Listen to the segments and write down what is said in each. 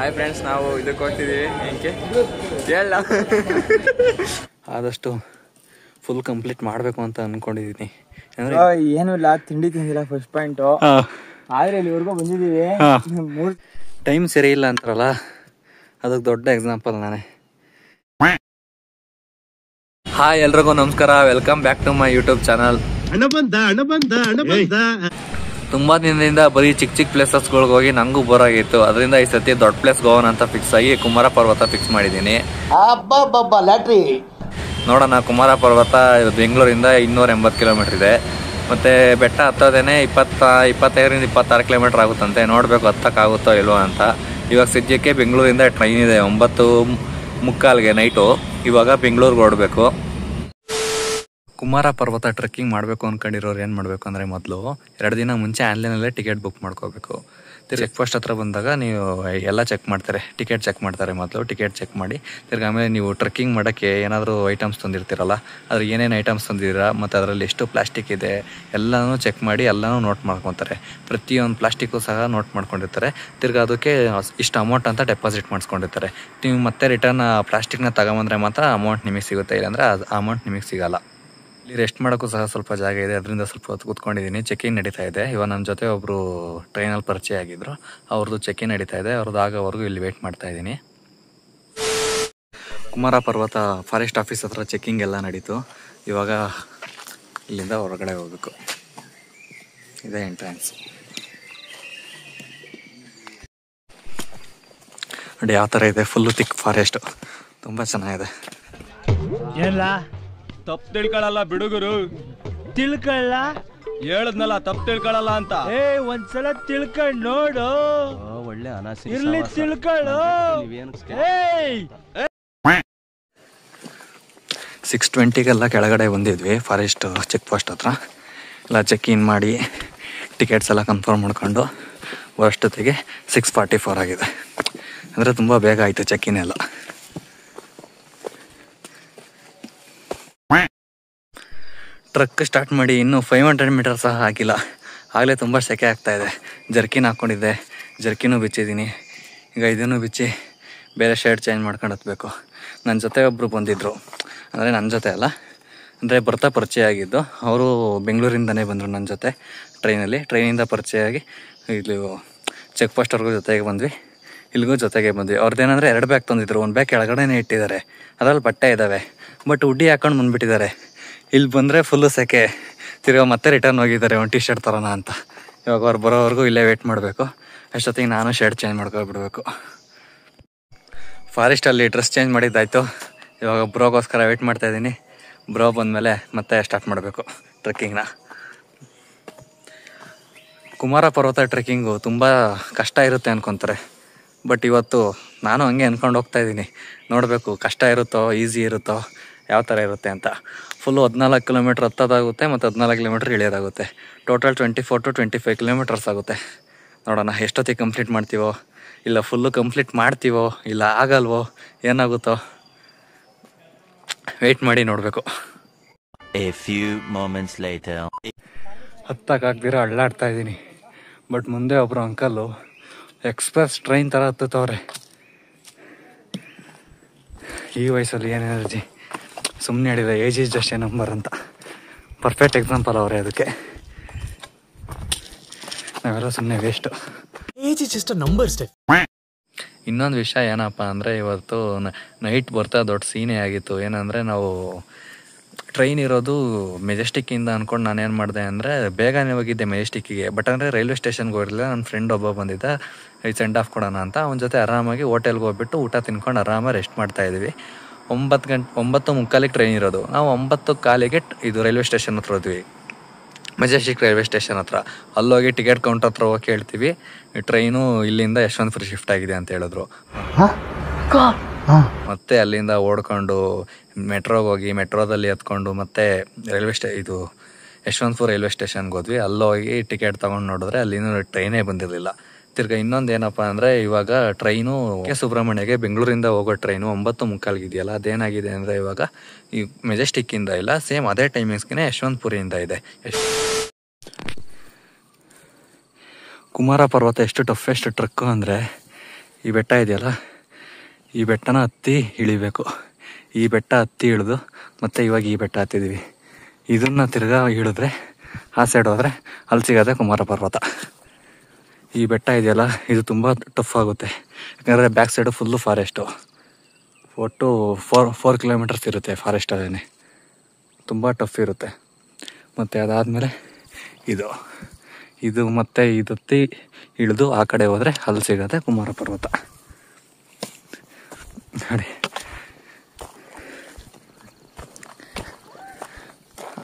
Hi friends, ನಾವು ಇದಕ್ಕೆ ಹೋಗ್ತಿದ್ದೀವಿ. ಏನಕ್ಕೆ ಹೇಳ ಆದಷ್ಟು ಫುಲ್ ಕಂಪ್ಲೀಟ್ ಮಾಡಬೇಕು ಅಂತ ಅಂದ್ಕೊಂಡಿದ್ದೀನಿ. ಏನು ಇಲ್ಲ, ತಿಂಡಿ ತಿಂದಿಲ್ಲ ಫಸ್ಟ್ ಪಾಯಿಂಟು. ಆದರೆ ಇಲ್ಲಿವರೆಗೂ ಬಂದಿದ್ದೀವಿ. ಟೈಮ್ ಸರಿ ಇಲ್ಲ ಅಂತಾರಲ್ಲ, ಅದಕ್ಕೆ ದೊಡ್ಡ ಎಕ್ಸಾಂಪಲ್ ನಾನೇ. ಹಾಯ್ ಎಲ್ರಿಗೂ ನಮಸ್ಕಾರ, welcome back to my YouTube channel. ತುಂಬಾ ದಿನದಿಂದ ಬರೀ ಚಿಕ್ಕ ಚಿಕ್ಕ ಪ್ಲೇಸಸ್ಗಳಿಗೆ ಹೋಗಿ ನಂಗೂ ಬೋರ್ ಆಗಿತ್ತು. ಅದರಿಂದ ಈ ಸತಿ ದೊಡ್ಡ ಪ್ಲೇಸ್ಗೆ ಹೋಗೋಣ ಅಂತ ಫಿಕ್ಸ್ ಆಗಿ ಕುಮಾರ ಪರ್ವತ ಫಿಕ್ಸ್ ಮಾಡಿದ್ದೀನಿ. ನೋಡೋಣ, ಕುಮಾರ ಪರ್ವತ ಬೆಂಗಳೂರಿಂದ 280 ಕಿಲೋಮೀಟರ್ ಇದೆ. ಮತ್ತೆ ಬೆಟ್ಟ ಹತ್ತೋದೇನೆ 25-26 ಕಿಲೋಮೀಟರ್ ಆಗುತ್ತಂತೆ. ನೋಡ್ಬೇಕು ಹತ್ತಕ್ಕಾಗುತ್ತೋ ಇಲ್ವೋ ಅಂತ. ಇವಾಗ ಸದ್ಯಕ್ಕೆ ಬೆಂಗಳೂರಿಂದ ಟ್ರೈನ್ ಇದೆ 9:45 ನೈಟು. ಇವಾಗ ಬೆಂಗಳೂರಿಗೆ ಹೊರಡಬೇಕು. ಕುಮಾರ ಪರ್ವತ ಟ್ರೆಕ್ಕಿಂಗ್ ಮಾಡಬೇಕು ಅಂದ್ಕೊಂಡಿರೋರು ಏನು ಮಾಡಬೇಕು ಅಂದರೆ, ಮೊದಲು 2 ದಿನ ಮುಂಚೆ ಆನ್ಲೈನಲ್ಲೇ ಟಿಕೆಟ್ ಬುಕ್ ಮಾಡ್ಕೋಬೇಕು. ಚೆಕ್ ಪೋಸ್ಟ್ ಹತ್ರ ಬಂದಾಗ ನೀವು ಎಲ್ಲ ಚೆಕ್ ಮಾಡ್ತಾರೆ, ಟಿಕೆಟ್ ಚೆಕ್ ಮಾಡ್ತಾರೆ. ಮೊದಲು ಟಿಕೆಟ್ ಚೆಕ್ ಮಾಡಿ ತಿರ್ಗಿ ಆಮೇಲೆ ನೀವು ಟ್ರೆಕ್ಕಿಂಗ್ ಮಾಡೋಕ್ಕೆ ಏನಾದರೂ ಐಟಮ್ಸ್ ತಂದಿರ್ತೀರಲ್ಲ, ಅದ್ರ ಏನೇನು ಐಟಮ್ಸ್ ತಂದಿದ್ದೀರಾ ಮತ್ತು ಅದರಲ್ಲಿ ಎಷ್ಟು ಪ್ಲಾಸ್ಟಿಕ್ ಇದೆ ಎಲ್ಲನೂ ಚೆಕ್ ಮಾಡಿ ಎಲ್ಲನೂ ನೋಟ್ ಮಾಡ್ಕೊತಾರೆ. ಪ್ರತಿಯೊಂದು ಪ್ಲಾಸ್ಟಿಕ್ಕು ಸಹ ನೋಟ್ ಮಾಡ್ಕೊಂಡಿರ್ತಾರೆ. ತಿರ್ಗಿ ಅದಕ್ಕೆ ಇಷ್ಟು ಅಮೌಂಟ್ ಅಂತ ಡೆಪಾಸಿಟ್ ಮಾಡಿಸ್ಕೊಂಡಿರ್ತಾರೆ. ನೀವು ಮತ್ತೆ ರಿಟರ್ನ್ ಪ್ಲಾಸ್ಟಿಕ್ನ ತಗೊಂಬಂದರೆ ಮಾತ್ರ ಅಮೌಂಟ್ ನಿಮಗೆ ಸಿಗುತ್ತೆ, ಇಲ್ಲಾಂದರೆ ಆ ಅಮೌಂಟ್ ನಿಮಗೆ ಸಿಗೋಲ್ಲ. ಇಲ್ಲಿ ರೆಸ್ಟ್ ಮಾಡೋಕ್ಕೂ ಸಹ ಸ್ವಲ್ಪ ಜಾಗ ಇದೆ, ಅದರಿಂದ ಸ್ವಲ್ಪ ಹೊತ್ತು ಕೂತ್ಕೊಂಡಿದ್ದೀನಿ. ಚೆಕಿಂಗ್ ನಡೀತಾ ಇದೆ. ಇವಾಗ ನನ್ನ ಜೊತೆ ಒಬ್ಬರು ಟ್ರೈನಲ್ಲಿ ಪರಿಚಯ ಆಗಿದ್ರು, ಅವ್ರದ್ದು ಚೆಕಿಂಗ್ ನಡೀತಾ ಇದೆ. ಅವ್ರದ್ದು ಆಗೋವರೆಗೂ ಇಲ್ಲಿ ವೇಟ್ ಮಾಡ್ತಾ ಇದ್ದೀನಿ. ಕುಮಾರ ಪರ್ವತ ಫಾರೆಸ್ಟ್ ಆಫೀಸ್ ಹತ್ರ ಚೆಕಿಂಗ್ ಎಲ್ಲ ನಡೀತು. ಇವಾಗ ಇಲ್ಲಿಂದ ಹೊರಗಡೆ ಹೋಗ್ಬೇಕು. ಇದೇ ಎಂಟ್ರೆನ್ಸ್. ನೋಡಿ ಯಾವ ಥರ ಇದೆ, ಫುಲ್ಲು ಥಿಕ್ ಫಾರೆಸ್ಟು, ತುಂಬ ಚೆನ್ನಾಗಿದೆ. ಏನಿಲ್ಲ, ತಪ್ಪು ತಿಳ್ಕೊಳ್ಳಲ್ಲ ಬಿಡುಗರು. ತಿಳ್ಕೊಳ್ಳ ಹೇಳದ್ನಲ್ಲ, ತಪ್ಪು ತಿಳ್ಕೊಳ್ಳಲ್ಲ ಅಂತ. ಒಂದ್ಸಲ ತಿಳ್ಕೊಂಡ್ ನೋಡು, ಒಳ್ಳೆ ಅನಾಸಿ ಇರ್ಲಿ, ತಿಳ್ಕೊಳ್ಳು. 6:20ಗೆಲ್ಲ ಕೆಳಗಡೆ ಬಂದಿದ್ವಿ ಫಾರೆಸ್ಟ್ ಚೆಕ್ ಪೋಸ್ಟ್ ಹತ್ರ. ಎಲ್ಲ ಚೆಕ್ ಇನ್ ಮಾಡಿ ಟಿಕೆಟ್ಸ್ ಎಲ್ಲ ಕನ್ಫರ್ಮ್ ಮಾಡ್ಕೊಂಡು ಅಷ್ಟೊತ್ತಿಗೆ 6:44 ಆಗಿದೆ. ಅಂದರೆ ತುಂಬ ಬೇಗ ಆಯಿತು ಚೆಕ್ ಇನ್ ಎಲ್ಲ. ಟ್ರಕ್ ಸ್ಟಾರ್ಟ್ ಮಾಡಿ ಇನ್ನೂ 500 ಮೀಟರ್ ಸಹ ಆಗಿಲ್ಲ, ಆಗಲೇ ತುಂಬ ಸೆಕೆ ಆಗ್ತಾಯಿದೆ. ಜರ್ಕಿನ್ ಹಾಕ್ಕೊಂಡಿದ್ದೆ, ಜರ್ಕಿನೂ ಬಿಚ್ಚಿದ್ದೀನಿ. ಈಗ ಇದನ್ನು ಬಿಚ್ಚಿ ಬೇರೆ ಶರ್ಟ್ ಚೇಂಜ್ ಮಾಡ್ಕೊಂಡು ಹತ್ಬೇಕು. ನನ್ನ ಜೊತೆ ಒಬ್ಬರು ಬಂದಿದ್ದರು, ಅಂದರೆ ನನ್ನ ಜೊತೆ ಅಲ್ಲ, ಅಂದರೆ ಬರ್ತಾ ಪರಿಚಯ ಆಗಿದ್ದು. ಅವರು ಬೆಂಗಳೂರಿಂದನೇ ಬಂದರು ನನ್ನ ಜೊತೆ ಟ್ರೈನಿಂದ ಪರಿಚಯ ಆಗಿ ಇಲ್ಲಿ ಚೆಕ್ ಪೋಸ್ಟ್ವರೆಗೂ ಜೊತೆಗೆ ಬಂದ್ವಿ, ಇಲ್ಲಿಗೂ ಜೊತೆಗೆ ಬಂದ್ವಿ. ಅವ್ರದ್ದೇನೆಂದರೆ 2 ಬ್ಯಾಗ್ ತಂದಿದ್ರು. ಒಂದು ಬ್ಯಾಗ್ ಕೆಳಗಡೆನೇ ಇಟ್ಟಿದ್ದಾರೆ, ಅದರಲ್ಲಿ ಬಟ್ಟೆ ಇದ್ದಾವೆ, ಬಟ್ ಹುಡ್ಡಿ ಹಾಕೊಂಡು ಬಂದುಬಿಟ್ಟಿದ್ದಾರೆ. ಇಲ್ಲಿ ಬಂದರೆ ಫುಲ್ಲು ಸೆಕೆ. ತಿರ್ಗಾ ಮತ್ತೆ ರಿಟರ್ನ್ ಹೋಗಿದ್ದಾರೆ ಒಂದು ಟಿ-ಶರ್ಟ್ ತರೋಣ ಅಂತ. ಇವಾಗ ಅವ್ರು ಬರೋವರೆಗೂ ಇಲ್ಲೇ ವೇಟ್ ಮಾಡಬೇಕು. ಅಷ್ಟೊತ್ತಿಗೆ ನಾನು ಶರ್ಟ್ ಚೇಂಜ್ ಮಾಡ್ಕೊಬಿಡ್ಬೇಕು. ಫಾರೆಸ್ಟಲ್ಲಿ ಡ್ರೆಸ್ ಚೇಂಜ್ ಮಾಡಿದ್ದಾಯಿತು. ಇವಾಗ ಬ್ರೋಗೋಸ್ಕರ ವೇಟ್ ಮಾಡ್ತಾಯಿದ್ದೀನಿ. ಬ್ರೋ ಬಂದಮೇಲೆ ಮತ್ತೆ ಸ್ಟಾರ್ಟ್ ಮಾಡಬೇಕು ಟ್ರೆಕ್ಕಿಂಗ್ನ. ಕುಮಾರ ಪರ್ವತ ಟ್ರೆಕ್ಕಿಂಗು ತುಂಬ ಕಷ್ಟ ಇರುತ್ತೆ ಅಂದ್ಕೊತಾರೆ, ಬಟ್ ಇವತ್ತು ನಾನು ಹಂಗೆ ಅಂದ್ಕೊಂಡು ಹೋಗ್ತಾಯಿದ್ದೀನಿ. ನೋಡಬೇಕು ಕಷ್ಟ ಇರುತ್ತೋ ಈಸಿ ಇರುತ್ತೋ ಯಾವ ಥರ ಇರುತ್ತೆ ಅಂತ. ಫುಲ್ಲು 14 ಕಿಲೋಮೀಟ್ರ್ ಹತ್ತೋದಾಗುತ್ತೆ ಮತ್ತು 14 ಕಿಲೋಮೀಟ್ರ್ ಇಳಿಯೋದಾಗುತ್ತೆ. ಟೋಟಲ್ 24-25 ಕಿಲೋಮೀಟರ್ಸ್ ಆಗುತ್ತೆ. ನೋಡೋಣ ಎಷ್ಟೊತ್ತಿಗೆ ಕಂಪ್ಲೀಟ್ ಮಾಡ್ತೀವೋ, ಇಲ್ಲ ಫುಲ್ಲು ಕಂಪ್ಲೀಟ್ ಮಾಡ್ತೀವೋ, ಇಲ್ಲ ಆಗಲ್ವೋ, ಏನಾಗುತ್ತೋ ವೆಯ್ಟ್ ಮಾಡಿ ನೋಡಬೇಕು. ಹತ್ತಕ್ಕಾಗ್ದಿರೋ ಅಳ್ಳಾಡ್ತಾ ಇದ್ದೀನಿ. ಬಟ್ ಮುಂದೆ ಒಬ್ಬರು ಅಂಕಲ್ಲು ಎಕ್ಸ್ಪ್ರೆಸ್ ಟ್ರೈನ್ ಥರ ಹತ್ತುತ್ತವ್ರೆ. ಈ ವಯಸ್ಸಲ್ಲಿ ಏನು ಎನರ್ಜಿ, ಸುಮ್ಮನೆ ಹೇಳಿದೆ age is just A number ಅಂತ. ಪರ್ಫೆಕ್ಟ್ ಎಕ್ಸಾಂಪಲ್ ಅವರೇ ಅದಕ್ಕೆ. ನಾವೆಲ್ಲ ಸುಮ್ಮನೆ waste. Age is just a number step. ಇನ್ನೊಂದು ವಿಷಯ ಏನಪ್ಪ ಅಂದರೆ, ಇವತ್ತು ನೈಟ್ ಬರ್ತಾ ದೊಡ್ಡ ಸೀನೇ ಆಗಿತ್ತು. ಏನಂದರೆ, ನಾವು ಟ್ರೈನ್ ಇರೋದು ಮೆಜೆಸ್ಟಿಕ್ಕಿಂದ ಅಂದ್ಕೊಂಡು ನಾನೇನು ಮಾಡಿದೆ ಅಂದರೆ, ಬೇಗನೆ ಹೋಗಿದ್ದೆ ಮೆಜೆಸ್ಟಿಕ್ಕಿಗೆ. ಬಟ್ ಅಂದರೆ ರೈಲ್ವೆ ಸ್ಟೇಷನ್ಗೆ ಹೋಗಿರಲಿಲ್ಲ. ನನ್ನ ಫ್ರೆಂಡ್ ಒಬ್ಬ ಬಂದಿದ್ದ, ಸೆಂಡ್ ಆಫ್ ಕೊಡೋಣ ಅಂತ. ಅವನ ಜೊತೆ ಆರಾಮಾಗಿ ಹೋಟೆಲ್ಗೆ ಹೋಗ್ಬಿಟ್ಟು ಊಟ ತಿನ್ಕೊಂಡು ಆರಾಮಾಗಿ ರೆಸ್ಟ್ ಮಾಡ್ತಾಯಿದ್ವಿ. 9:45ಗೆ ಟ್ರೈನ್ ಇರೋದು. ನಾವು 9:15ಗೆ ಇದು ರೈಲ್ವೆ ಸ್ಟೇಷನ್ ಹತ್ರ ಹೋದ್ವಿ, ಮೆಜೆಸ್ಟಿಕ್ ರೈಲ್ವೆ ಸ್ಟೇಷನ್ ಹತ್ರ. ಅಲ್ಲೋಗಿ ಟಿಕೆಟ್ ಕೌಂಟರ್ ಹತ್ರ ಹೋಗಿ ಕೇಳ್ತೀವಿ, ಟ್ರೈನು ಇಲ್ಲಿಂದ ಯಶವಂತಪುರ ಶಿಫ್ಟ್ ಆಗಿದೆ ಅಂತ ಹೇಳಿದ್ರು. ಮತ್ತೆ ಅಲ್ಲಿಂದ ಓಡ್ಕೊಂಡು ಮೆಟ್ರೋಗೆ ಹೋಗಿ ಮೆಟ್ರೋದಲ್ಲಿ ಎತ್ಕೊಂಡು ಮತ್ತೆ ಇದು ಯಶವಂತಪುರ ರೈಲ್ವೆ ಸ್ಟೇಷನ್ಗೆ ಹೋದ್ವಿ. ಅಲ್ಲೋಗಿ ಟಿಕೆಟ್ ತೊಗೊಂಡು ನೋಡಿದ್ರೆ ಅಲ್ಲಿಂದ ಟ್ರೈನೇ ಬಂದಿರಲಿಲ್ಲ. ತಿರ್ಗಿ ಇನ್ನೊಂದು ಏನಪ್ಪ ಅಂದರೆ, ಇವಾಗ ಟ್ರೈನು ಸುಬ್ರಹ್ಮಣ್ಯಗೆ ಬೆಂಗಳೂರಿಂದ ಹೋಗೋ ಟ್ರೈನು 9:45 ಇದೆಯಲ್ಲ, ಅದೇನಾಗಿದೆ ಅಂದರೆ ಇವಾಗ ಈ ಮೆಜೆಸ್ಟಿಕ್ಕಿಂದ ಇಲ್ಲ, ಸೇಮ್ ಅದೇ ಟೈಮಿಂಗ್ಸ್ಗೆ ಯಶವಂತಪುರಿಯಿಂದ ಇದೆ. ಕುಮಾರ ಪರ್ವತ ಎಷ್ಟು ಟಫೆಸ್ಟ್ ಟ್ರಕ್ಕು ಅಂದರೆ, ಈ ಬೆಟ್ಟ ಇದೆಯಲ್ಲ, ಈ ಬೆಟ್ಟನ ಹತ್ತಿ ಇಳಿಬೇಕು. ಈ ಬೆಟ್ಟ ಹತ್ತಿ ಇಳಿದು ಮತ್ತೆ ಇವಾಗ ಈ ಬೆಟ್ಟ ಹತ್ತಿದ್ದೀವಿ. ಇದನ್ನು ತಿರ್ಗಾ ಇಳಿದ್ರೆ ಆ ಸೈಡ್ ಹೋದರೆ ಅಲ್ಲಿ ಸಿಗೋದೆ ಕುಮಾರ ಪರ್ವತ. ಈ ಬೆಟ್ಟ ಇದೆಯಲ್ಲ, ಇದು ತುಂಬ ಟಫ್ ಆಗುತ್ತೆ. ಯಾಕಂದರೆ ಬ್ಯಾಕ್ ಸೈಡು ಫುಲ್ಲು ಫಾರೆಸ್ಟು. ಒಟ್ಟು 4 ಕಿಲೋಮೀಟರ್ಸ್ ಇರುತ್ತೆ ಫಾರೆಸ್ಟಲ್ಲೇ. ತುಂಬ ಟಫ್ ಇರುತ್ತೆ. ಮತ್ತು ಅದಾದಮೇಲೆ ಇದು ಮತ್ತೆ ಇದತ್ತಿ ಇಳಿದು ಆ ಕಡೆ ಹೋದರೆ ಅಲ್ಲಿ ಸಿಗುತ್ತೆ ಕುಮಾರ ಪರ್ವತ. ನೋಡಿ,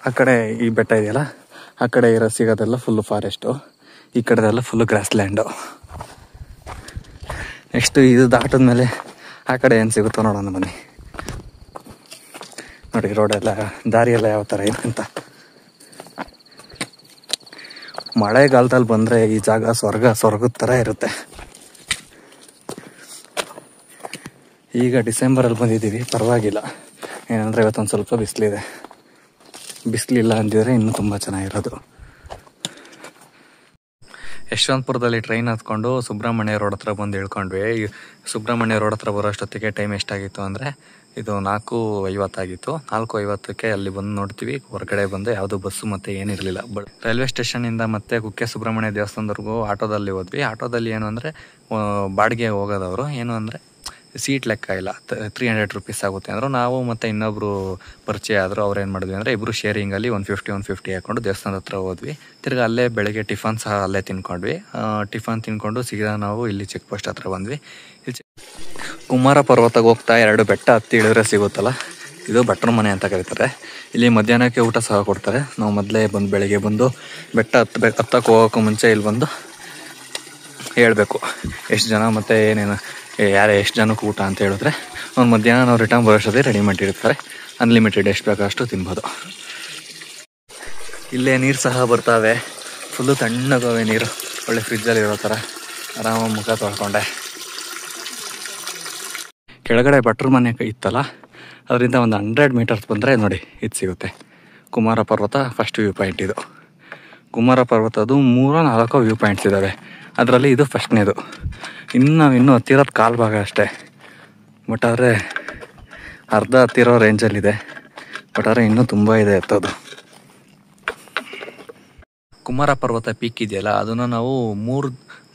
ಆ ಕಡೆ ಈ ಬೆಟ್ಟ ಇದೆಯಲ್ಲ, ಆ ಕಡೆ ಇರೋ ಸಿಗೋದೆಲ್ಲ ಫುಲ್ಲು ಫಾರೆಸ್ಟು, ಈ ಕಡೆದೆಲ್ಲ ಫುಲ್ಲು ಗ್ರಾಸ್ ಲ್ಯಾಂಡು. ನೆಕ್ಸ್ಟು ಇದು ದಾಟಿದ್ಮೇಲೆ ಆ ಕಡೆ ಏನು ಸಿಗುತ್ತೋ ನೋಡೋಣ ಬನ್ನಿ. ನೋಡಿ ರೋಡೆಲ್ಲ, ದಾರಿಯೆಲ್ಲ ಯಾವ ಥರ ಇದೆ ಅಂತ. ಮಳೆಗಾಲದಲ್ಲಿ ಬಂದರೆ ಈ ಜಾಗ ಸ್ವರ್ಗದ ಥರ ಇರುತ್ತೆ. ಈಗ ಡಿಸೆಂಬರಲ್ಲಿ ಬಂದಿದ್ದೀವಿ, ಪರವಾಗಿಲ್ಲ. ಏನಂದರೆ ಇವತ್ತೊಂದು ಸ್ವಲ್ಪ ಬಿಸಿಲಿದೆ. ಬಿಸಿಲಿಲ್ಲ ಅಂದಿದ್ರೆ ಇನ್ನೂ ತುಂಬ ಚೆನ್ನಾಗಿರೋದು. ಯಶವಂತಪುರದಲ್ಲಿ ಟ್ರೈನ್ ಹತ್ಕೊಂಡು ಸುಬ್ರಹ್ಮಣ್ಯ ರೋಡ್ ಹತ್ರ ಬಂದು ಇಳ್ಕೊಂಡ್ವಿ. ಸುಬ್ರಹ್ಮಣ್ಯ ರೋಡ್ ಹತ್ರ ಬರೋಷ್ಟೊತ್ತಿಗೆ ಟೈಮ್ ಎಷ್ಟಾಗಿತ್ತು ಅಂದರೆ ಇದು 4:50 ಆಗಿತ್ತು. 4:50ಕ್ಕೆ ಅಲ್ಲಿ ಬಂದು ನೋಡ್ತೀವಿ, ಹೊರಗಡೆ ಬಂದು ಯಾವುದು ಬಸ್ಸು ಮತ್ತು ಏನಿರಲಿಲ್ಲ. ಬಟ್ ರೈಲ್ವೆ ಸ್ಟೇಷನಿಂದ ಮತ್ತೆ ಕುಕ್ಕೆ ಸುಬ್ರಹ್ಮಣ್ಯ ದೇವಸ್ಥಾನದವರೆಗೂ ಆಟೋದಲ್ಲಿ ಹೋದ್ವಿ. ಆಟೋದಲ್ಲಿ ಏನು ಅಂದರೆ ಬಾಡಿಗೆ ಹೋಗೋದವರು ಏನು ಅಂದರೆ ಸೀಟ್ ಲೆಕ್ಕ ಇಲ್ಲ, 300 ರುಪೀಸ್ ಆಗುತ್ತೆ ಅಂದರು. ನಾವು ಮತ್ತು ಇನ್ನೊಬ್ಬರು ಪರಿಚಯ ಆದರು. ಅವ್ರು ಏನು ಮಾಡಿದ್ವಿ ಅಂದರೆ ಇಬ್ಬರು ಶೇರಿಂಗಲ್ಲಿ 150 ಹಾಕ್ಕೊಂಡು ದೇವಸ್ಥಾನದ ಹತ್ರ ಹೋದ್ವಿ. ತಿರ್ಗಿ ಅಲ್ಲೇ ಬೆಳಗ್ಗೆ ಟಿಫನ್ ಸಹ ಅಲ್ಲೇ ತಿನ್ಕೊಂಡ್ವಿ. ಟಿಫನ್ ತಿನ್ಕೊಂಡು ಸೀದಾ ನಾವು ಇಲ್ಲಿ ಚೆಕ್ ಪೋಸ್ಟ್ ಹತ್ರ ಬಂದ್ವಿ. ಕುಮಾರ ಪರ್ವತಕ್ಕೆ ಹೋಗ್ತಾ 2 ಬೆಟ್ಟ ಹತ್ತಿ ಇಳಿದ್ರೆ ಸಿಗುತ್ತಲ್ಲ, ಇದು ಭಟ್ರ ಮನೆ ಅಂತ ಕರೀತಾರೆ. ಇಲ್ಲಿ ಮಧ್ಯಾಹ್ನಕ್ಕೆ ಊಟ ಸಹ ಕೊಡ್ತಾರೆ. ನಾವು ಮೊದಲೇ ಬೆಳಗ್ಗೆ ಬಂದು ಬೆಟ್ಟ ಹತ್ತಕ್ಕೆ ಹೋಗೋಕ್ಕೂ ಮುಂಚೆ ಇಲ್ಲಿ ಬಂದು ಹೇಳಬೇಕು ಎಷ್ಟು ಜನ ಮತ್ತು ಏನೇನು ಎಷ್ಟು ಜನಕ್ಕೆ ಊಟ ಅಂತ ಹೇಳಿದ್ರೆ ಅವ್ನು ಮಧ್ಯಾಹ್ನ ನಾವು ರಿಟರ್ನ್ ಬರೋಷ್ಟೊತ್ತಿಗೆ ರೆಡಿ ಮಾಡಿರ್ತಾರೆ. ಅನ್ಲಿಮಿಟೆಡ್ ಎಷ್ಟು ಬೇಕೋ ಅಷ್ಟು ತಿನ್ಬೋದು. ಇಲ್ಲೇ ನೀರು ಸಹ ಬರ್ತಾವೆ, ಫುಲ್ಲು ತಣ್ಣಗವೆ ನೀರು, ಒಳ್ಳೆ ಫ್ರಿಜ್ಜಲ್ಲಿ ಇರೋ ಥರ. ಆರಾಮಾಗಿ ಮುಖ ತೊಳ್ಕೊಂಡೆ. ಕೆಳಗಡೆ ಭಟ್ರ ಮನೆ ಇತ್ತಲ್ಲ, ಅದರಿಂದ ಒಂದು 100 ಮೀಟರ್ಸ್ ಬಂದರೆ ನೋಡಿ ಇದು ಸಿಗುತ್ತೆ ಕುಮಾರ ಪರ್ವತ ಫಸ್ಟ್ ವ್ಯೂ ಪಾಯಿಂಟ್. ಇದು ಕುಮಾರ ಪರ್ವತದ್ದು 3-4 ವ್ಯೂ ಪಾಯಿಂಟ್ಸ್ ಇದ್ದಾವೆ. ಅದರಲ್ಲಿ ಇದು ಫಸ್ಟ್ನೇದು. ಇನ್ನೂ ಹತ್ತಿರೋದು ಕಾಲು ಭಾಗ ಅಷ್ಟೇ. ಬಟ್ ಆದರೆ ಅರ್ಧ ಹತ್ತಿರೋ ರೇಂಜಲ್ಲಿದೆ. ಬಟ್ ಆದರೆ ಇನ್ನೂ ತುಂಬ ಇದೆ ಎತ್ತೋದು. ಕುಮಾರ ಪರ್ವತ ಪೀಕ್ ಇದೆಯಲ್ಲ, ಅದನ್ನು ನಾವು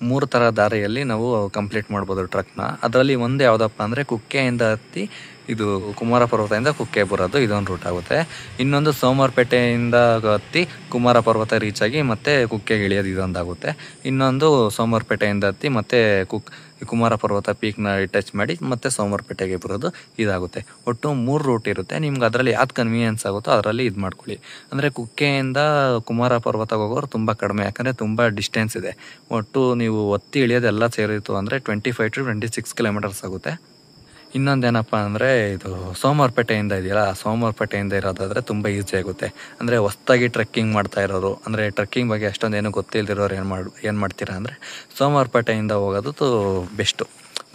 ಮೂರು ಥರ ದಾರಿಯಲ್ಲಿ ನಾವು ಕಂಪ್ಲೀಟ್ ಮಾಡ್ಬೋದು ಟ್ರಕ್ನ. ಅದರಲ್ಲಿ ಒಂದು ಯಾವುದಪ್ಪ ಅಂದರೆ ಕುಕ್ಕೆಯಿಂದ ಹತ್ತಿ ಇದು ಕುಮಾರ ಪರ್ವತದಿಂದ ಕುಕ್ಕೆ ಬರೋದು, ಇದೊಂದು ರೂಟ್ ಆಗುತ್ತೆ. ಇನ್ನೊಂದು ಸೋಮವಾರಪೇಟೆಯಿಂದ ಹತ್ತಿ ಕುಮಾರ ಪರ್ವತ ರೀಚ್ ಆಗಿ ಮತ್ತೆ ಕುಕ್ಕೆಗೆ ಇಳಿಯೋದು, ಇದೊಂದಾಗುತ್ತೆ. ಇನ್ನೊಂದು ಸೋಮವಾರಪೇಟೆಯಿಂದ ಹತ್ತಿ ಮತ್ತೆ ಕುಮಾರ ಪರ್ವತ ಪೀಕ್ನ ಟಚ್ ಮಾಡಿ ಮತ್ತೆ ಸೋಮವಾರಪೇಟೆಗೆ ಬರೋದು, ಇದಾಗುತ್ತೆ. ಒಟ್ಟು 3 ರೂಟ್ ಇರುತ್ತೆ. ನಿಮ್ಗೆ ಅದರಲ್ಲಿ ಯಾವ್ದು ಕನ್ವೀನಿಯನ್ಸ್ ಆಗುತ್ತೋ ಅದರಲ್ಲಿ ಇದು ಮಾಡ್ಕೊಳ್ಳಿ. ಅಂದರೆ ಕುಕ್ಕೆಯಿಂದ ಕುಮಾರ ಪರ್ವತಕ್ಕೆ ಹೋಗೋರು ತುಂಬ ಕಡಿಮೆ, ಯಾಕಂದರೆ ತುಂಬ ಡಿಸ್ಟೆನ್ಸ್ ಇದೆ. ಒಟ್ಟು ನೀವು ಒತ್ತಿ ಇಳಿಯೋದೆಲ್ಲ ಸೇರಿತ್ತು ಅಂದರೆ 25 to 26 ಕಿಲೋಮೀಟರ್ಸ್ ಆಗುತ್ತೆ. ಇನ್ನೊಂದೇನಪ್ಪ ಅಂದರೆ ಇದು ಸೋಮವಾರಪೇಟೆಯಿಂದ ಇದೆಯಲ್ಲ, ಸೋಮವಾರಪೇಟೆಯಿಂದ ಇರೋದಾದರೆ ತುಂಬ ಈಸಿ ಆಗುತ್ತೆ. ಅಂದರೆ ಹೊಸ್ದಾಗಿ ಟ್ರೆಕ್ಕಿಂಗ್ ಮಾಡ್ತಾ ಇರೋರು, ಅಂದರೆ ಟ್ರೆಕ್ಕಿಂಗ್ ಬಗ್ಗೆ ಅಷ್ಟೊಂದೇನು ಗೊತ್ತಿಲ್ದಿರೋರು ಏನು ಮಾಡ್ತೀರಾ ಅಂದರೆ ಸೋಮವಾರಪೇಟೆಯಿಂದ ಹೋಗೋದು ಬೆಸ್ಟು.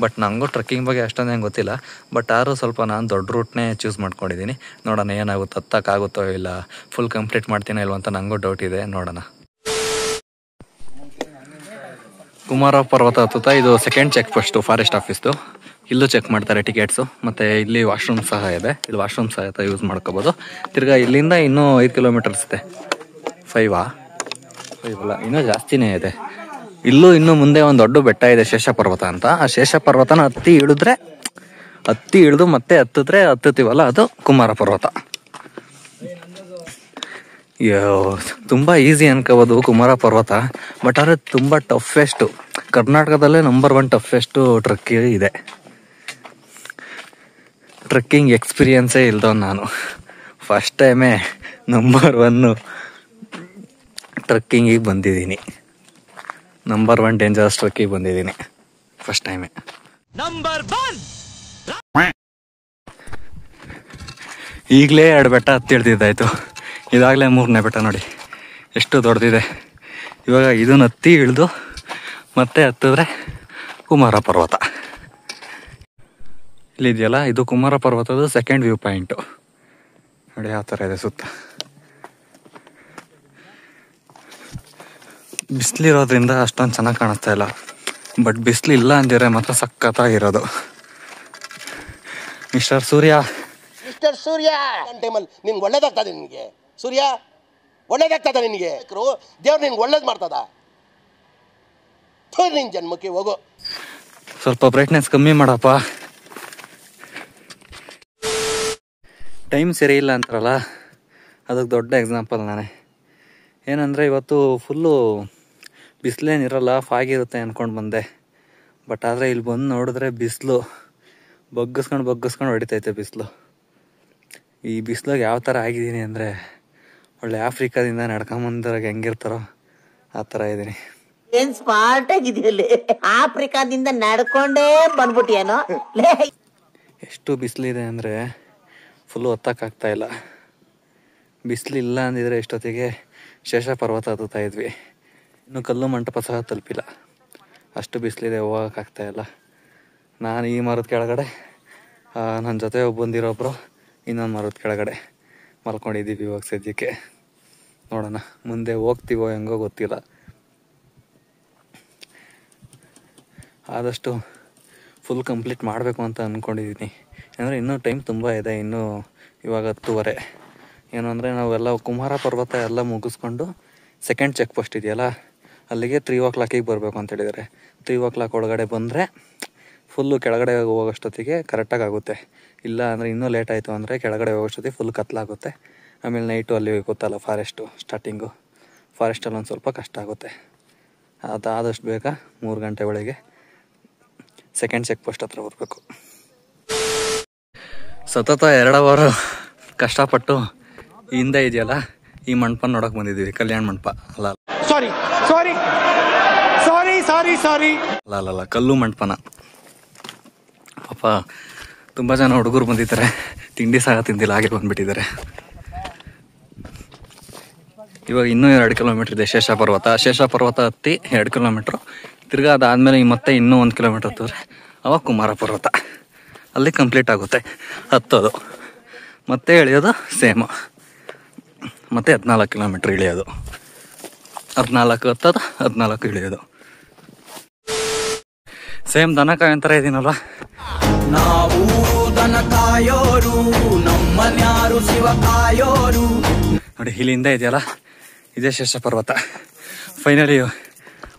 ಬಟ್ ನನಗೂ ಟ್ರೆಕ್ಕಿಂಗ್ ಬಗ್ಗೆ ಅಷ್ಟೊಂದೇನು ಗೊತ್ತಿಲ್ಲ. ಬಟ್ ಆದರೂ ಸ್ವಲ್ಪ ನಾನು ದೊಡ್ಡ ರೂಟ್ನೇ ಚೂಸ್ ಮಾಡ್ಕೊಂಡಿದ್ದೀನಿ. ನೋಡೋಣ ಏನಾಗುತ್ತೆ, ಹತ್ತಕ್ಕಾಗುತ್ತೋ ಇಲ್ಲ, ಫುಲ್ ಕಂಪ್ಲೀಟ್ ಮಾಡ್ತೀನೋ ಇಲ್ವ ಅಂತ ನನಗೂ ಡೌಟ್ ಇದೆ. ನೋಡೋಣ. ಕುಮಾರ ಪರ್ವತ ಹತ್ತುತ್ತಾ ಇದು ಸೆಕೆಂಡ್ ಚೆಕ್ ಪೋಸ್ಟು ಫಾರೆಸ್ಟ್ ಆಫೀಸ್ದು. ಇಲ್ಲೂ ಚೆಕ್ ಮಾಡ್ತಾರೆ ಟಿಕೆಟ್ಸು. ಮತ್ತು ಇಲ್ಲಿ ವಾಶ್ರೂಮ್ ಸಹ ಇದೆ. ಇಲ್ಲಿ ವಾಶ್ರೂಮ್ ಸಹ ಯೂಸ್ ಮಾಡ್ಕೋಬೋದು. ತಿರ್ಗಾ ಇಲ್ಲಿಂದ ಇನ್ನೂ 5 ಕಿಲೋಮೀಟರ್ಸ್ ಇದೆ. 5 ಅಲ್ಲ, ಇನ್ನೂ ಜಾಸ್ತಿನೇ ಇದೆ. ಇನ್ನೂ ಮುಂದೆ ಒಂದು ದೊಡ್ಡ ಬೆಟ್ಟ ಇದೆ, ಶೇಷ ಪರ್ವತ ಅಂತ. ಆ ಶೇಷ ಪರ್ವತನ ಹತ್ತಿ ಇಳಿದು ಮತ್ತೆ ಹತ್ತುತ್ತೀವಲ್ಲ, ಅದು ಕುಮಾರ ಪರ್ವತ. ತುಂಬ ಈಸಿ ಅನ್ಕೋಬೋದು ಕುಮಾರ ಪರ್ವತ. ಬಟ್ ಆದರೆ ತುಂಬ ಟಫೆಸ್ಟು, ಕರ್ನಾಟಕದಲ್ಲೇ ನಂಬರ್ 1 ಟಫೆಸ್ಟು ಟ್ರಕ್ ಇದೆ. ಟ್ರೆಕ್ಕಿಂಗ್ ಎಕ್ಸ್ಪೀರಿಯನ್ಸೇ ಇಲ್ದವ್ ನಾನು. ಫಸ್ಟ್ ಟೈಮೇ ನಂಬರ್ 1 ಟ್ರೆಕ್ಕಿಂಗಿಗೆ ಬಂದಿದ್ದೀನಿ. ನಂಬರ್ 1 ಡೇಂಜರಸ್ ಟ್ರೆಕ್ಕಿಗೆ ಬಂದಿದ್ದೀನಿ ಫಸ್ಟ್ ಟೈಮೇ. ಈಗಲೇ 2 ಬೆಟ್ಟ ಹತ್ತಿ ಇಳ್ದಿದ್ದಾಯ್ತು. ಇದಾಗಲೇ 3ನೇ ಬೆಟ್ಟ ನೋಡಿ ಎಷ್ಟು ದೊಡ್ಡದಿದೆ. ಇವಾಗ ಇದನ್ನ ಹತ್ತಿ ಇಳಿದು ಮತ್ತೆ ಹತ್ತಿದ್ರೆ ಕುಮಾರ ಪರ್ವತ. ಇಲ್ಲಿದೆಯಲ್ಲ, ಇದು ಕುಮಾರ ಪರ್ವತದ ಸೆಕೆಂಡ್ ವ್ಯೂ ಪಾಯಿಂಟು. ನೋಡಿ ಯಾವ ಥರ ಇದೆ ಸುತ್ತ. ಬಿಸಿಲಿರೋದ್ರಿಂದ ಅಷ್ಟೊಂದು ಚೆನ್ನಾಗಿ ಕಾಣಿಸ್ತಾ ಇಲ್ಲ. ಬಟ್ ಬಿಸಿಲು ಇಲ್ಲ ಅಂದಿದ್ರೆ ಮಾತ್ರ ಸಖತ್ತಾಗಿರೋದು. ಮಿಸ್ಟರ್ ಸೂರ್ಯ ಟೈಮಲ್ಲಿ ನಿನ್ಗೆ ಒಳ್ಳೇದಾಗ್ತದೆ. ನಿನಗೆ ಸೂರ್ಯ ಒಳ್ಳೇದಾಗ್ತದ ನಿನಗೆ? ದೇವ್ರು ನಿನ್ಗೆ ಒಳ್ಳೇದು ಮಾಡ್ತದ? ನಿನ್ ಜನ್ಮಕ್ಕೆ ಹೋಗೋ. ಸ್ವಲ್ಪ ಬ್ರೈಟ್ನೆಸ್ ಕಮ್ಮಿ ಮಾಡಪ್ಪ. ಟೈಮ್ ಸರಿ ಇಲ್ಲ ಅಂತಾರಲ್ಲ, ಅದಕ್ಕೆ ದೊಡ್ಡ ಎಕ್ಸಾಂಪಲ್ ನಾನೇ. ಏನಂದರೆ ಇವತ್ತು ಫುಲ್ಲು ಬಿಸಿಲೇನಿರಲ್ಲ, ಫಾಗಿರುತ್ತೆ ಅಂದ್ಕೊಂಡು ಬಂದೆ. ಬಟ್ ಆದರೆ ಇಲ್ಲಿ ಬಂದು ನೋಡಿದ್ರೆ ಬಿಸಿಲು ಬಗ್ಗಿಸ್ಕೊಂಡು ಹೊಡಿತೈತೆ ಬಿಸಿಲು. ಈ ಬಿಸಿಲಿಗೆ ಯಾವ ಥರ ಆಗಿದ್ದೀನಿ ಅಂದರೆ, ಒಳ್ಳೆ ಆಫ್ರಿಕಾದಿಂದ ನಡ್ಕೊಂಬಂದಾಗ ಹೆಂಗಿರ್ತಾರೋ ಆ ಥರ ಇದ್ದೀನಿ. ಏನ್ ಸ್ಮಾರ್ಟ್ ಆಗಿದೆಯಲ್ಲಿ, ಆಫ್ರಿಕಾದಿಂದ ನಡ್ಕೊಂಡೇ ಬಂದ್ಬಿಟ್ಟಿಯೇನೋ. ಎಷ್ಟು ಬಿಸಿಲಿದೆ ಅಂದರೆ ಫುಲ್ಲು ಹೊತ್ತಕ್ಕಾಗ್ತಾ ಇಲ್ಲ. ಬಿಸಿಲಿಲ್ಲ ಅಂದಿದ್ರೆ ಎಷ್ಟೊತ್ತಿಗೆ ಶೇಷ ಪರ್ವತ ಹತ್ತುತ್ತಾ ಇದ್ವಿ. ಇನ್ನು ಕಲ್ಲು ಮಂಟಪ ಸಹ ತಲುಪಿಲ್ಲ, ಅಷ್ಟು ಬಿಸಿಲಿದೆ, ಹೋಗೋಕ್ಕಾಗ್ತಾ ಇಲ್ಲ. ನಾನು ಈ ಮರದ ಕೆಳಗಡೆ, ನನ್ನ ಜೊತೆ ಬಂದಿರೋಬ್ರು ಇನ್ನೊಂದು ಮರದ ಕೆಳಗಡೆ ಮಲ್ಕೊಂಡಿದ್ದೀವಿ ಇವಾಗ ಸದ್ಯಕ್ಕೆ. ನೋಡೋಣ ಮುಂದೆ ಹೋಗ್ತೀವೋ ಹೆಂಗೋ ಗೊತ್ತಿಲ್ಲ. ಆದಷ್ಟು ಫುಲ್ ಕಂಪ್ಲೀಟ್ ಮಾಡಬೇಕು ಅಂತ ಅಂದ್ಕೊಂಡಿದ್ದೀನಿ. ಅಂದರೆ ಇನ್ನೂ ಟೈಮ್ ತುಂಬ ಇದೆ. ಇನ್ನೂ ಇವಾಗ 10:30. ಏನು ಅಂದರೆ ನಾವೆಲ್ಲ ಕುಮಾರ ಪರ್ವತ ಎಲ್ಲ ಮುಗಿಸ್ಕೊಂಡು ಸೆಕೆಂಡ್ ಚೆಕ್ ಪೋಸ್ಟ್ ಇದೆಯಲ್ಲ, ಅಲ್ಲಿಗೆ 3 o'clock ಬರಬೇಕು ಅಂತ ಹೇಳಿದ್ದಾರೆ. 3 o'clock ಒಳಗಡೆ ಬಂದರೆ ಫುಲ್ಲು ಕೆಳಗಡೆ ಹೋಗೋಷ್ಟೊತ್ತಿಗೆ ಕರೆಕ್ಟಾಗಿ ಆಗುತ್ತೆ. ಇಲ್ಲ ಅಂದರೆ ಇನ್ನೂ ಲೇಟ್ ಆಯಿತು ಅಂದರೆ ಕೆಳಗಡೆ ಹೋಗೋಷ್ಟೊತ್ತಿಗೆ ಫುಲ್ ಕತ್ಲಾಗುತ್ತೆ. ಆಮೇಲೆ ನೈಟು ಅಲ್ಲಿ ಗೊತ್ತಲ್ಲ ಫಾರೆಸ್ಟು ಸ್ಟಾರ್ಟಿಂಗು, ಫಾರೆಸ್ಟಲ್ಲಿ ಒಂದು ಸ್ವಲ್ಪ ಕಷ್ಟ ಆಗುತ್ತೆ. ಅದಾದಷ್ಟು ಬೇಗ 3 ಗಂಟೆ ಒಳಗೆ ಸೆಕೆಂಡ್ ಚೆಕ್ ಪೋಸ್ಟ್ ಹತ್ರ ಬರಬೇಕು. ಸತತ 2 ವಾರ ಕಷ್ಟಪಟ್ಟು ಹಿಂದೆ ಇದೆಯಲ್ಲ ಈ ಮಂಟಪ ನೋಡೋಕೆ ಬಂದಿದ್ದೀವಿ. ಕಲ್ಯಾಣ ಮಂಟಪ ಅಲ್ಲ ಅಲ್ಲ ಕಲ್ಲು ಮಂಟಪನ. ಪಾಪ ತುಂಬ ಜನ ಹುಡುಗರು ಬಂದಿದ್ದಾರೆ, ತಿಂಡಿ ಸಹ ತಿಂದಿಲ್ಲ, ಹಾಗೆ ಬಂದುಬಿಟ್ಟಿದ್ದಾರೆ. ಇವಾಗ ಇನ್ನೂ 2 ಕಿಲೋಮೀಟ್ರ್ ಇದೆ ಶೇಷ ಪರ್ವತ ಹತ್ತಿ 2 ಕಿಲೋಮೀಟ್ರು. ತಿರ್ಗಾ ಅದಾದಮೇಲೆ ಮತ್ತೆ ಇನ್ನೂ 1 ಕಿಲೋಮೀಟ್ರ್ ಹತ್ತಿದ್ರೆ ಅವಾಗ ಕುಮಾರ ಪರ್ವತ, ಅಲ್ಲಿ ಕಂಪ್ಲೀಟ್ ಆಗುತ್ತೆ ಹತ್ತೋದು. ಮತ್ತೆ ಇಳಿಯೋದು ಸೇಮ್, ಮತ್ತೆ 14 ಕಿಲೋಮೀಟ್ರ್ ಇಳಿಯೋದು. 14 ಹತ್ತೋದು, 14 ಇಳಿಯೋದು. ಸೇಮ್ ದನ ಕಾಯಂತರ ಇದೀನಲ್ವ. ನಾವು ದನ ಕಾಯೋರು, ನಮ್ಮನ್ಯಾರು ಶಿವ ಕಾಯೋರು. ನೋಡಿ ಇಲ್ಲಿಂದ ಇದೆಯಲ್ಲ, ಇದೇ ಶೇಷ ಪರ್ವತ. ಫೈನಲಿ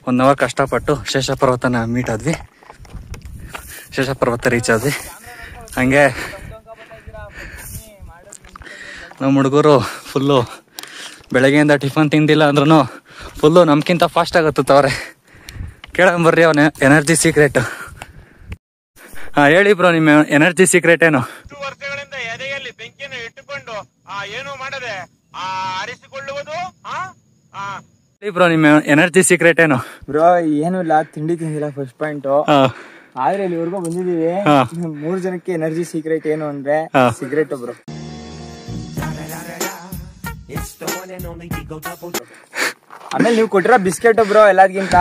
1 ಅವರ್ ಕಷ್ಟಪಟ್ಟು ಶೇಷ ಪರ್ವತನ ಮೀಟ್ ಆದ್ವಿ, ಶೇಷ ಪರ್ವತ ರೀಚ್ ಆದ್ವಿ. ಹಂಗೆ ನಮ್ಮ ಹುಡುಗರು ಫುಲ್ಲು ಬೆಳಗ್ಗೆಯಿಂದ ಟಿಫನ್ ತಿಂದಿಲ್ಲ ಅಂದ್ರೂ ಫುಲ್ಲು ನಮ್ಗಿಂತ ಫಾಸ್ಟಾಗಿ ಹತ್ತುತ್ತವ್ರೆ. ಕೇಳಂಬರ್ರಿ ಅವನ ಎನರ್ಜಿ ಸೀಕ್ರೆಟ್. ಹೇಳಿ ಬ್ರೋ, ನಿಮ್ಮ ಎನರ್ಜಿ ಸೀಕ್ರೆಟ್ ಏನು? ವರ್ಷಗಳಿಂದ ಎದೆಯಲ್ಲಿ ಬೆಂಕಿಯನ್ನು ಇಟ್ಟುಕೊಂಡು ಏನು ಮಾಡದೆ ಆರಿಸಿಕೊಳ್ಳುವುದು. ಹೇಳಿ ಬ್ರೋ, ನಿಮ್ಮ ಎನರ್ಜಿ ಸೀಕ್ರೆಟ್ ಏನು? ಬ್ರೋ ಏನು ಇಲ್ಲ, ತಿಂಡಿ ತಿಂದಿಲ್ಲ ಫಸ್ಟ್ ಪಾಯಿಂಟ್. ಆದ್ರೆ ಇಲ್ಲಿವರೆಗೂ ಬಂದಿದೀವಿ. 3 ಜನಕ್ಕೆ ಎನರ್ಜಿ ಸೀಕ್ರೆಟ್ ಏನು ಅಂದ್ರೆ ಸಿಗರೇಟ್ ಬ್ರೋ. ಆಮೇಲೆ ನೀವು ಕೊಟ್ಟಿರೋ ಬಿಸ್ಕೆಟ್ ಬ್ರೋ ಎಲ್ಲದಕ್ಕಿಂತ.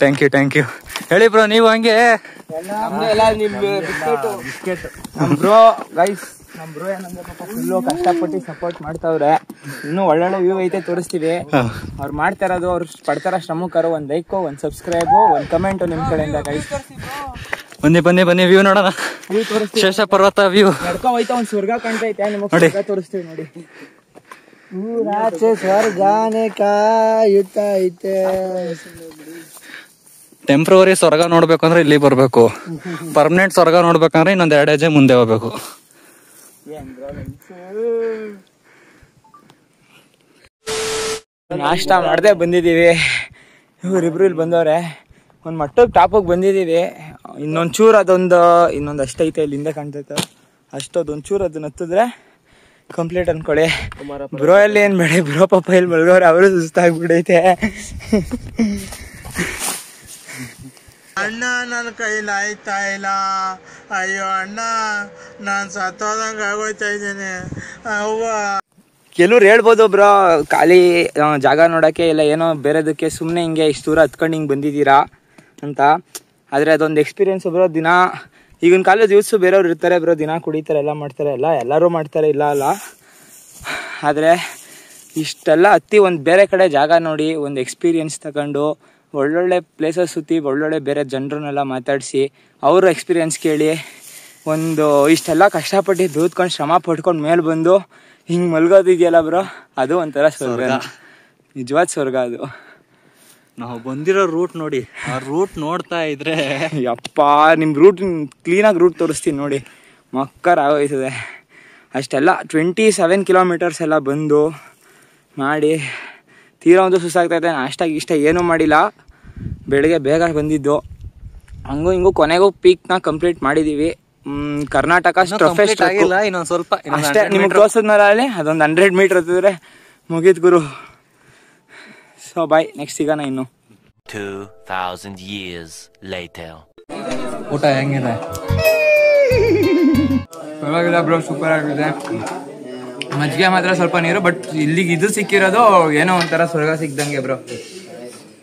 Thank you. ಹೇಳಿ ಬ್ರೋ, ನೀವು ಹಂಗೆ ಬಿಸ್ಕೆಟ್ ನಮ್ ಬ್ರೋ ಗೈಸ್, ನಮ್ ಬ್ರೋ ಏನಂದ್ರೆ ಪಾಪ ಫುಲ್ಲು ಕಷ್ಟಪಟ್ಟು ಸಪೋರ್ಟ್ ಮಾಡ್ತಾವ್ರೆ. ಇನ್ನೂ ಒಳ್ಳೊಳ್ಳೆ ವ್ಯೂ ಐತೆ, ತೋರಿಸ್ತೀವಿ. ಅವ್ರು ಮಾಡ್ತಾ ಇರೋದು, ಅವ್ರು ಪಡ್ತಾರ ಶ್ರಮಕ್ಕಾರು 1 ಲೈಕ್, 1 ಸಬ್ಸ್ಕ್ರೈಬ್, 1 ಕಮೆಂಟ್ ನಿಮ್ ಕಡೆಯಿಂದ ಗೈಸ್. ಬನ್ನಿ ವ್ಯೂ ನೋಡೋಣ. ಶೇಷ ಪರ್ವತ ವ್ಯೂ ನಡ್ಕೊ ಹೋಯ್ತಾ ಒಂದು ಸ್ವರ್ಗ ಕಾಣ್ತೈತೆ, ನಿಮಗೆ ಸ್ವರ್ಗ ತೋರಿಸ್ತೀವಿ ನೋಡಿ. ಸ್ವರ್ಗಾನೆ ಕಾಯುತ್ತೈತೆ. ಟೆಂಪ್ರವರಿ ಸ್ವರ್ಗ ನೋಡ್ಬೇಕು ಅಂದ್ರೆ ಇಲ್ಲಿ ಬರ್ಬೇಕು, ಪರ್ಮನೆಂಟ್ ಸ್ವರ್ಗ ನೋಡ್ಬೇಕಂದ್ರೆ ಇನ್ನೊಂದ್ 2 ಹೆಜ್ಜೆ ಮುಂದೆ ಹೋಗ್ಬೇಕು. ನಾಷ್ಟ ಮಾಡದೆ ಬಂದಿದೀವಿ. ಇವರಿಬ್ರು ಇಲ್ಲಿ ಬಂದವ್ರೆ. ಒಂದ್ ಮಟ್ಟಕ್ಕೆ ಟಾಪಿಗೆ ಬಂದಿದೀವಿ. ಇನ್ನೊಂಚೂರು ಇನ್ನೊಂದು ಅಷ್ಟೈತೆ, ಇಲ್ಲಿಂದ ಕಾಣ್ತೈತೆ ಅಷ್ಟು. ಅದೊಂಚೂರು ಅದನ್ನ ಹತ್ತಿದ್ರೆ ಕಂಪ್ಲೀಟ್ ಅನ್ಕೊಳ್ಳಿ. ಬ್ರೋ ಅಲ್ಲಿ ಏನ್ ಬೇಡ, ಬ್ರೋ ಪಾಪ ಇಲ್ಲಿ ಮಲ್ಗವ್ರೆ, ಅವರು ಸುಸ್ತಾಗ್ಬಿಡೈತೆ. ಅಣ್ಣ ನನ್ನ ಕೈಲಿ ಆಯ್ತಾ ಇಲ್ಲ, ಅಯ್ಯೋ ಅಣ್ಣ ನಾನು ಸತ್ತೋದಂಗ ಆಗೋಯ್ತಾ ಇದ್ದೀನಿ ಅವ್ವ. ಕೆಲವ್ರು ಹೇಳ್ಬೋದು ಬ್ರೋ ಖಾಲಿ ಜಾಗ ನೋಡಕ್ಕೆ ಇಲ್ಲ ಏನೋ ಬೇರೆದಕ್ಕೆ ಸುಮ್ಮನೆ ಹಿಂಗೆ ಇಷ್ಟು ದೂರ ಹತ್ಕೊಂಡು ಹಿಂಗೆ ಬಂದಿದ್ದೀರಾ ಅಂತ. ಆದರೆ ಅದೊಂದು ಎಕ್ಸ್ಪೀರಿಯನ್ಸ್ ಬ್ರೋ. ದಿನ ಈಗಿನ ಕಾಲೇಜ್ ಯೂತ್ಸು ಬೇರೆಯವ್ರು ಇರ್ತಾರೆ ಬ್ರೋ, ದಿನ ಕುಡಿತಾರೆ, ಎಲ್ಲ ಮಾಡ್ತಾರೆ, ಎಲ್ಲರೂ ಮಾಡ್ತಾರೆ, ಇಲ್ಲ ಆದರೆ ಇಷ್ಟೆಲ್ಲ ಹತ್ತಿ ಒಂದು ಬೇರೆ ಕಡೆ ಜಾಗ ನೋಡಿ ಒಂದು ಎಕ್ಸ್ಪೀರಿಯನ್ಸ್ ತಗೊಂಡು ಒಳ್ಳೊಳ್ಳೆ ಪ್ಲೇಸಸ್ ಸುತ್ತಿ ಒಳ್ಳೊಳ್ಳೆ ಬೇರೆ ಜನರನ್ನೆಲ್ಲ ಮಾತಾಡಿಸಿ ಅವ್ರ ಎಕ್ಸ್ಪೀರಿಯೆನ್ಸ್ ಕೇಳಿ ಒಂದು ಇಷ್ಟೆಲ್ಲ ಕಷ್ಟಪಟ್ಟು ದೂದ್ಕೊಂಡು ಶ್ರಮ ಪಟ್ಕೊಂಡು ಮೇಲೆ ಬಂದು ಹಿಂಗೆ ಮಲ್ಗೋದಿದೆಯಲ್ಲ ಬ್ರೋ, ಅದು ಒಂಥರ ಸ್ವರ್ಗ, ನಿಜವಾದ ಸ್ವರ್ಗ ಅದು. ನಾವು ಬಂದಿರೋ ರೂಟ್ ನೋಡಿ, ಆ ರೂಟ್ ನೋಡ್ತಾ ಇದ್ರೆ ಯಪ್ಪ, ನಿಮ್ಮ ರೂಟ್ ಕ್ಲೀನಾಗಿ ರೂಟ್ ತೋರಿಸ್ತೀನಿ ನೋಡಿ, ಮಕ್ಕರ್ ಆಗೋಯ್ತದೆ. ಅಷ್ಟೆಲ್ಲ 27 ಕಿಲೋಮೀಟರ್ಸ್ ಎಲ್ಲ ಬಂದು ಮಾಡಿ ತೀರಾ ಒಂದು ಸುಸ್ತಾಗ್ತೈತೆ. ನಾಷ್ಟಾಗಿ ಇಷ್ಟ ಏನೂ ಮಾಡಿಲ್ಲ, ಬೆಳಗ್ಗೆ ಬೇಗ ಬಂದಿದ್ದು. ಹಂಗೂ ಹಿಂಗೂ ಕೊನೆಗೂ ಪೀಕ್ನ ಕಂಪ್ಲೀಟ್ ಮಾಡಿದ್ದೀವಿ. ಕರ್ನಾಟಕ ಟಫೆಸ್ಟ್ ಆಗಿಲ್ಲ, ಇನ್ನೊಂದು ಸ್ವಲ್ಪ ಅಷ್ಟೇ. ನಿಮ್ಗೆ ತೋರಿಸಿದ್ನಲ್ಲ ಅಲ್ಲಿ ಅದೊಂದು 100 ಮೀಟರ್ ಹತ್ತಿದ್ರೆ ಮುಗೀತು ಗುರು. ಸೊ ಬಾಯ್, ನೆಕ್ಸ್ಟ್ ಸಿಗೋಣ ಇನ್ನು. 2000 years later. ಊಟ ಹೆಂಗಿದೆ? ಪರವಾಗಿಲ್ಲ ಬ್ರೋ, ಸೂಪರ್ ಆಗಿದೆ. ಮಜ್ಜಿಗೆ ಮಾತ್ರ ಸ್ವಲ್ಪ ನೀರು, ಬಟ್ ಇಲ್ಲಿಗೆ ಇದು ಸಿಕ್ಕಿರೋದು ಏನೋ ಒಂಥರ ಸ್ವರ್ಗ ಸಿಕ್ದಂಗೆ ಬ್ರೋ.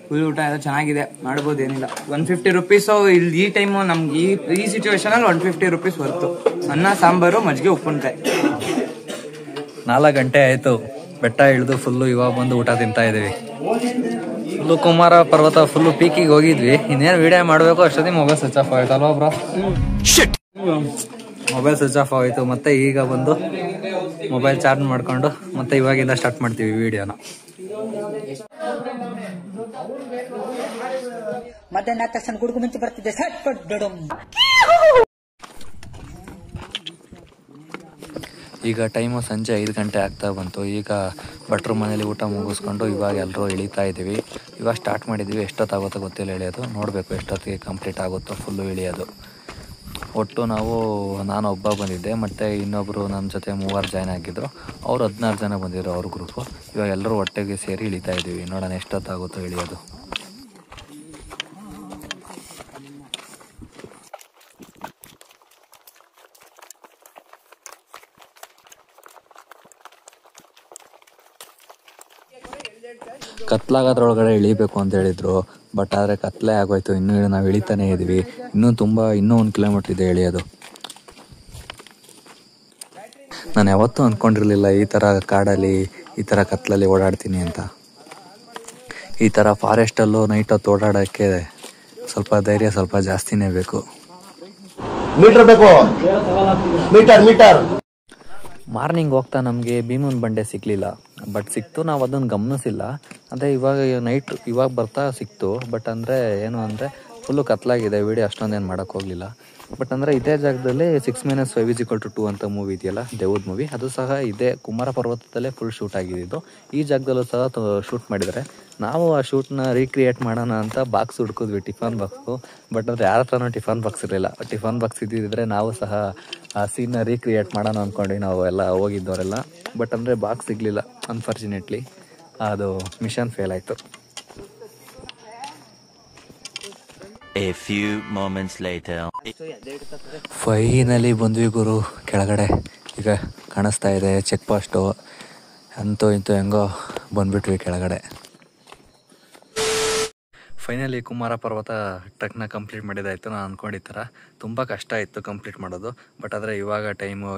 ಫುಲ್ ಊಟ ಎಲ್ಲ ಚೆನ್ನಾಗಿದೆ, ಮಾಡ್ಬೋದು, ಏನಿಲ್ಲ. 150 ರುಪೀಸು ಇಲ್ಲಿ ಈ ಟೈಮು ನಮ್ಗೆ ಈ ಸಿಚುವೇಶನಲ್ಲಿ 150 ರುಪೀಸ್ ಹೊರ್ತು. ಅನ್ನ ಸಾಂಬಾರು ಮಜ್ಜಿಗೆ ಉಪ್ಪುಂಟೆ. 4 ಗಂಟೆ ಆಯಿತು, ಬೆಟ್ಟ ಇಳಿದು ಫುಲ್ಲು ಇವಾಗ ಬಂದು ಊಟ ತಿಂತಾ ಇದ್ದೀವಿ. ಫುಲ್ಲು ಕುಮಾರ ಪರ್ವತ ಫುಲ್ಲು ಪೀಕಿಗೆ ಹೋಗಿದ್ವಿ. ಇನ್ನೇನು ವಿಡಿಯೋ ಮಾಡಬೇಕು ಅಷ್ಟೊತ್ತಿಗೆ ಮೊಬೈಲ್ ಸ್ವಿಚ್ ಆಫ್ ಆಯ್ತು ಅಲ್ವಾ ಬ್ರೋ? ಮೊಬೈಲ್ ಸ್ವಿಚ್ ಆಫ್ ಆಯಿತು. ಮತ್ತೆ ಈಗ ಬಂದು ಮೊಬೈಲ್ ಚಾರ್ಜ್ ಮಾಡಿಕೊಂಡು ಮತ್ತೆ ಇವಾಗಿಂದ ಸ್ಟಾರ್ಟ್ ಮಾಡ್ತೀವಿ ವಿಡಿಯೋನ. ಮಧ್ಯಾಹ್ನ ತಕ್ಷಣ ಗುಡುಗು ಮುಂಚೆ ಬರ್ತಿದ್ದೆ ಈಗ ಟೈಮು ಸಂಜೆ 5 ಗಂಟೆ ಆಗ್ತಾ ಬಂತು. ಈಗ ಭಟ್ರ ಮನೇಲಿ ಊಟ ಮುಗಿಸ್ಕೊಂಡು ಇವಾಗ ಎಲ್ಲರೂ ಇಳಿತಾ ಇದ್ದೀವಿ. ಇವಾಗ ಸ್ಟಾರ್ಟ್ ಮಾಡಿದ್ದೀವಿ. ಎಷ್ಟೊತ್ತಾಗುತ್ತೋ ಗೊತ್ತಿಲ್ಲ ಇಳಿಯೋದು, ನೋಡಬೇಕು ಎಷ್ಟೊತ್ತಿಗೆ ಕಂಪ್ಲೀಟ್ ಆಗುತ್ತೋ ಫುಲ್ಲು ಇಳಿಯೋದು. ಒಟ್ಟು ನಾನು ಒಬ್ಬ ಬಂದಿದ್ದೆ, ಮತ್ತು ಇನ್ನೊಬ್ಬರು ನನ್ನ ಜೊತೆ 3 ಜಾಯ್ನ್ ಆಗಿದ್ದರು. ಅವರು 16 ಜನ ಬಂದಿದ್ರು ಅವ್ರ ಗ್ರೂಪು. ಇವಾಗ ಎಲ್ಲರೂ ಒಟ್ಟಿಗೆ ಸೇರಿ ಇಳಿತಾ ಇದ್ದೀವಿ. ನೋಡೋಣ ಎಷ್ಟೊತ್ತಾಗುತ್ತೋ ಇಳಿಯೋದು. ಕತ್ಲಾಗೋದ್ರೊಳಗಡೆ ಇಳಿಬೇಕು ಅಂತ ಹೇಳಿದ್ರು, ಬಟ್ ಆದರೆ ಕತ್ಲೆ ಆಗೋಯ್ತು. ಇನ್ನೂ ನಾವು ಇಳಿತಾನೇ ಇದ್ದೀವಿ. ಇನ್ನೂ 1 ಕಿಲೋಮೀಟ್ರ್ ಇದೆ ಇಳಿಯೋದು. ನಾನು ಯಾವತ್ತೂ ಅಂದ್ಕೊಂಡಿರಲಿಲ್ಲ ಈ ಥರ ಕಾಡಲ್ಲಿ ಈ ಥರ ಕತ್ಲಲ್ಲಿ ಓಡಾಡ್ತೀನಿ ಅಂತ. ಈ ಥರ ಫಾರೆಸ್ಟಲ್ಲೂ ನೈಟ್ ಹೊತ್ತು ಓಡಾಡೋಕ್ಕೆ ಸ್ವಲ್ಪ ಧೈರ್ಯ ಸ್ವಲ್ಪ ಜಾಸ್ತಿನೇ ಬೇಕು. ಮೀಟರ್ ಬೇಕು, ಮೀಟರ್. ಮಾರ್ನಿಂಗ್ ಹೋಗ್ತಾ ನಮಗೆ ಭೀಮನ ಬಂಡೆ ಸಿಕ್ಕಲಿಲ್ಲ, ಬಟ್ ಸಿಕ್ತು. ನಾವು ಅದನ್ನು ಗಮನಿಸಿಲ್ಲ. ಅದೇ ಇವಾಗ ಬರ್ತಾ ಸಿಕ್ತು. ಬಟ್ ಅಂದರೆ ಏನು ಅಂದರೆ ಫುಲ್ಲು ಕತ್ಲಾಗಿದೆ. ವಿಡಿಯೋ ಅಷ್ಟೊಂದೇನು ಮಾಡೋಕ್ಕೆ ಹೋಗಲಿಲ್ಲ. ಬಟ್ ಅಂದರೆ ಇದೇ ಜಾಗದಲ್ಲಿ 6 - 5 = 2 ಅಂತ ಮೂವಿ ಇದೆಯಲ್ಲ, ದೇವ್ದ ಮೂವಿ, ಅದು ಸಹ ಇದೇ ಕುಮಾರ ಪರ್ವತದಲ್ಲೇ ಫುಲ್ ಶೂಟ್ ಆಗಿದ್ದು. ಈ ಜಾಗದಲ್ಲೂ ಸಹ ಶೂಟ್ ಮಾಡಿದ್ದಾರೆ. ನಾವು ಆ ಶೂಟ್ನ ರೀಕ್ರಿಯೇಟ್ ಮಾಡೋಣ ಅಂತ ಬಾಕ್ಸ್ ಹುಡ್ಕಿದ್ವಿ, ಟಿಫನ್ ಬಾಕ್ಸು. ಬಟ್ ಅಂದರೆ ಯಾರ ಹತ್ರನೂ ಟಿಫನ್ ಬಾಕ್ಸ್ ಇರಲಿಲ್ಲ. ಟಿಫನ್ ಬಾಕ್ಸ್ ಇದ್ದಿದ್ರೆ ನಾವು ಸಹ ಆ ಸೀನ್ನ ರೀಕ್ರಿಯೇಟ್ ಮಾಡೋಣ ಅಂದ್ಕೊಂಡು ನಾವು ಎಲ್ಲ ಹೋಗಿದ್ದವರೆಲ್ಲ. ಬಟ್ ಅಂದರೆ ಬಾಕ್ಸ್ ಸಿಗಲಿಲ್ಲ, ಅನ್ಫಾರ್ಚುನೇಟ್ಲಿ. ಅದು ಮಿಷನ್ ಫೇಲ್ ಆಯಿತು. A few moments later. Finally ಬಂದ್ವಿ ಗುರು ಕೆಳಗಡೆ. ಈಗ ಕಾಣಿಸ್ತಾ ಇದೆ ಚೆಕ್ ಪೋಸ್ಟು. ಅಂತೂ ಇಂತೂ ಹೆಂಗೋ ಬಂದ್ಬಿಟ್ವಿ ಕೆಳಗಡೆ. ಫೈನಲಿ ಕುಮಾರ ಪರ್ವತ ಟ್ರೆಕ್ನ ಕಂಪ್ಲೀಟ್ ಮಾಡಿದಾಯಿತು. ನಾನು ಅಂದ್ಕೊಂಡಿದ್ದ ಥರ ತುಂಬ ಕಷ್ಟ ಇತ್ತು ಕಂಪ್ಲೀಟ್ ಮಾಡೋದು. ಬಟ್ ಆದರೆ ಇವಾಗ ಟೈಮು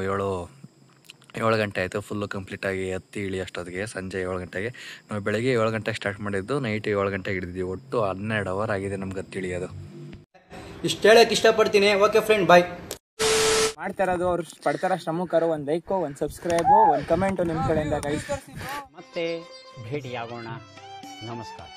7 ಗಂಟೆ ಆಯಿತು ಫುಲ್ಲು ಕಂಪ್ಲೀಟಾಗಿ ಹತ್ತಿ ಇಳಿ ಅಷ್ಟೊತ್ತಿಗೆ. ಸಂಜೆ 7 ಗಂಟೆಗೆ, ನಾವು ಬೆಳಗ್ಗೆ 7 ಗಂಟೆಗೆ ಸ್ಟಾರ್ಟ್ ಮಾಡಿದ್ದು, ನೈಟ್ 7 ಗಂಟೆಗೆ ಹಿಡಿದಿದ್ವಿ. ಒಟ್ಟು 12 ಅವರ್ ಆಗಿದೆ ನಮ್ಗೆ ಹತ್ತಿ ಇಳಿಯೋದು. ಇಷ್ಟು ಹೇಳಕ್ಕೆ ಇಷ್ಟಪಡ್ತೀನಿ. ಓಕೆ ಫ್ರೆಂಡ್, ಬಾಯ್. ಮಾಡ್ತಾ ಇರೋದು ಅವ್ರು ಪಡ್ತಾರ ಶ್ರಮಕ್ಕರು. ಒಂದು ಲೈಕು, ಒಂದು ಸಬ್ಸ್ಕ್ರೈಬು, ಒಂದು ಕಮೆಂಟು ನಿಮ್ಮ ಕಡೆಯಿಂದ ಗೈಸ್. ಮತ್ತೆ ಭೇಟಿಯಾಗೋಣ. ನಮಸ್ಕಾರ.